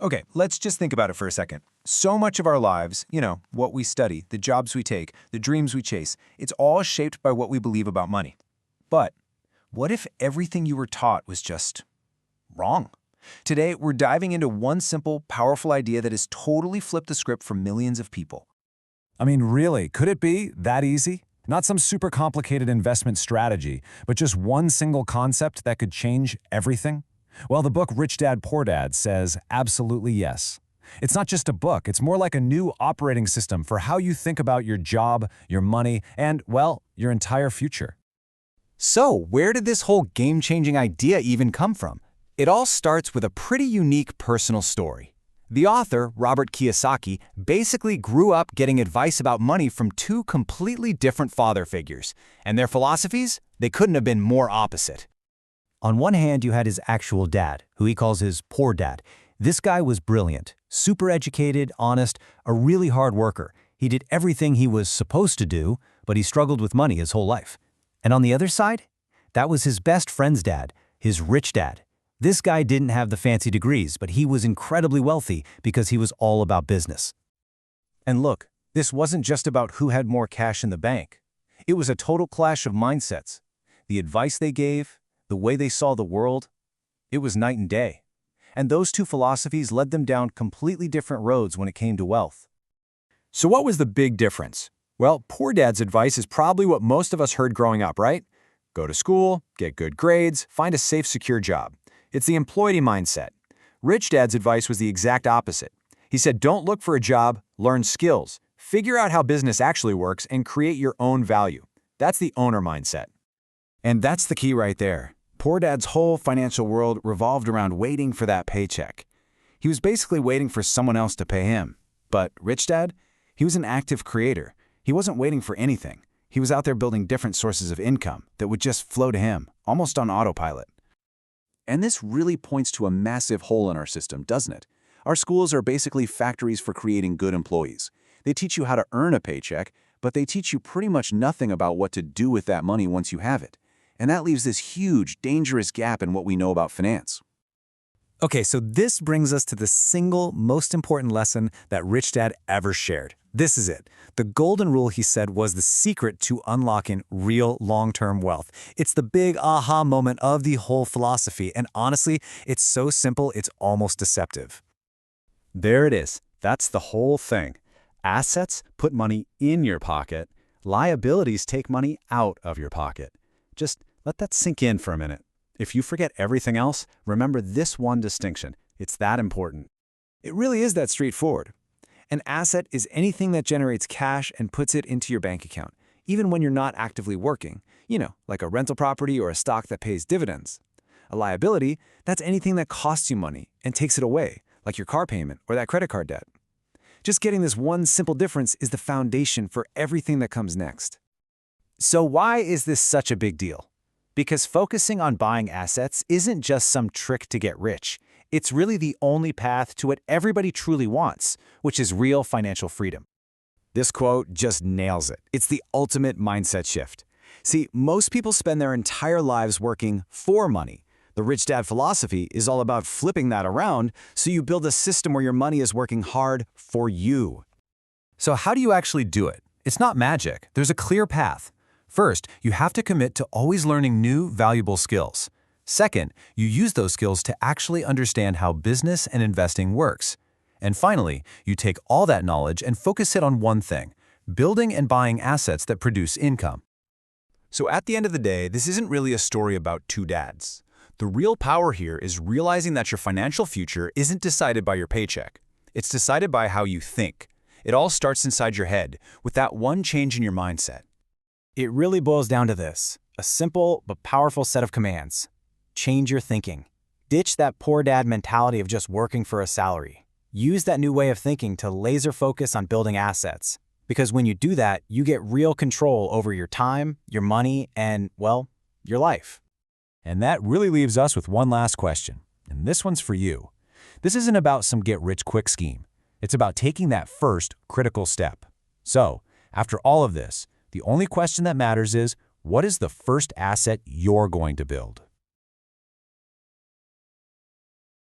Okay, let's just think about it for a second. So much of our lives, what we study, the jobs we take, the dreams we chase, it's all shaped by what we believe about money. But what if everything you were taught was just wrong? Today, we're diving into one simple, powerful idea that has totally flipped the script for millions of people. I mean, really, could it be that easy? Not some super complicated investment strategy, but just one single concept that could change everything? Well, the book Rich Dad, Poor Dad says absolutely yes. It's not just a book, it's more like a new operating system for how you think about your job, your money, and, well, your entire future. So, where did this whole game-changing idea even come from? It all starts with a pretty unique personal story. The author, Robert Kiyosaki, basically grew up getting advice about money from two completely different father figures, and their philosophies, they couldn't have been more opposite. On one hand, you had his actual dad, who he calls his poor dad. This guy was brilliant, super educated, honest, a really hard worker. He did everything he was supposed to do, but he struggled with money his whole life. And on the other side, that was his best friend's dad, his rich dad. This guy didn't have the fancy degrees, but he was incredibly wealthy because he was all about business. And look, this wasn't just about who had more cash in the bank. It was a total clash of mindsets. The advice they gave, the way they saw the world, it was night and day. And those two philosophies led them down completely different roads when it came to wealth. So what was the big difference? Well, Poor Dad's advice is probably what most of us heard growing up, right? Go to school, get good grades, find a safe, secure job. It's the employee mindset. Rich Dad's advice was the exact opposite. He said, don't look for a job, learn skills, figure out how business actually works, and create your own value. That's the owner mindset. And that's the key right there. Poor Dad's whole financial world revolved around waiting for that paycheck. He was basically waiting for someone else to pay him. But Rich Dad, he was an active creator. He wasn't waiting for anything. He was out there building different sources of income that would just flow to him, almost on autopilot. And this really points to a massive hole in our system, doesn't it? Our schools are basically factories for creating good employees. They teach you how to earn a paycheck, but they teach you pretty much nothing about what to do with that money once you have it. And that leaves this huge, dangerous gap in what we know about finance. Okay, so this brings us to the single most important lesson that Rich Dad ever shared. This is it. The golden rule, he said, was the secret to unlocking real long-term wealth. It's the big aha moment of the whole philosophy, and honestly, it's so simple, it's almost deceptive. There it is. That's the whole thing. Assets put money in your pocket. Liabilities take money out of your pocket. Just let that sink in for a minute. If you forget everything else, remember this one distinction. It's that important. It really is that straightforward. An asset is anything that generates cash and puts it into your bank account, even when you're not actively working, like a rental property or a stock that pays dividends. A liability, that's anything that costs you money and takes it away, like your car payment or that credit card debt. Just getting this one simple difference is the foundation for everything that comes next. So why is this such a big deal? Because focusing on buying assets isn't just some trick to get rich. It's really the only path to what everybody truly wants, which is real financial freedom. This quote just nails it. It's the ultimate mindset shift. See, most people spend their entire lives working for money. The Rich Dad philosophy is all about flipping that around so you build a system where your money is working hard for you. So how do you actually do it? It's not magic. There's a clear path. First, you have to commit to always learning new, valuable skills. Second, you use those skills to actually understand how business and investing works. And finally, you take all that knowledge and focus it on one thing, building and buying assets that produce income. So at the end of the day, this isn't really a story about two dads. The real power here is realizing that your financial future isn't decided by your paycheck. It's decided by how you think. It all starts inside your head, with that one change in your mindset. It really boils down to this, a simple but powerful set of commands. Change your thinking. Ditch that poor dad mentality of just working for a salary. Use that new way of thinking to laser focus on building assets. Because when you do that, you get real control over your time, your money, and, well, your life. And that really leaves us with one last question, and this one's for you. This isn't about some get-rich-quick scheme. It's about taking that first critical step. So, after all of this, the only question that matters is, what is the first asset you're going to build?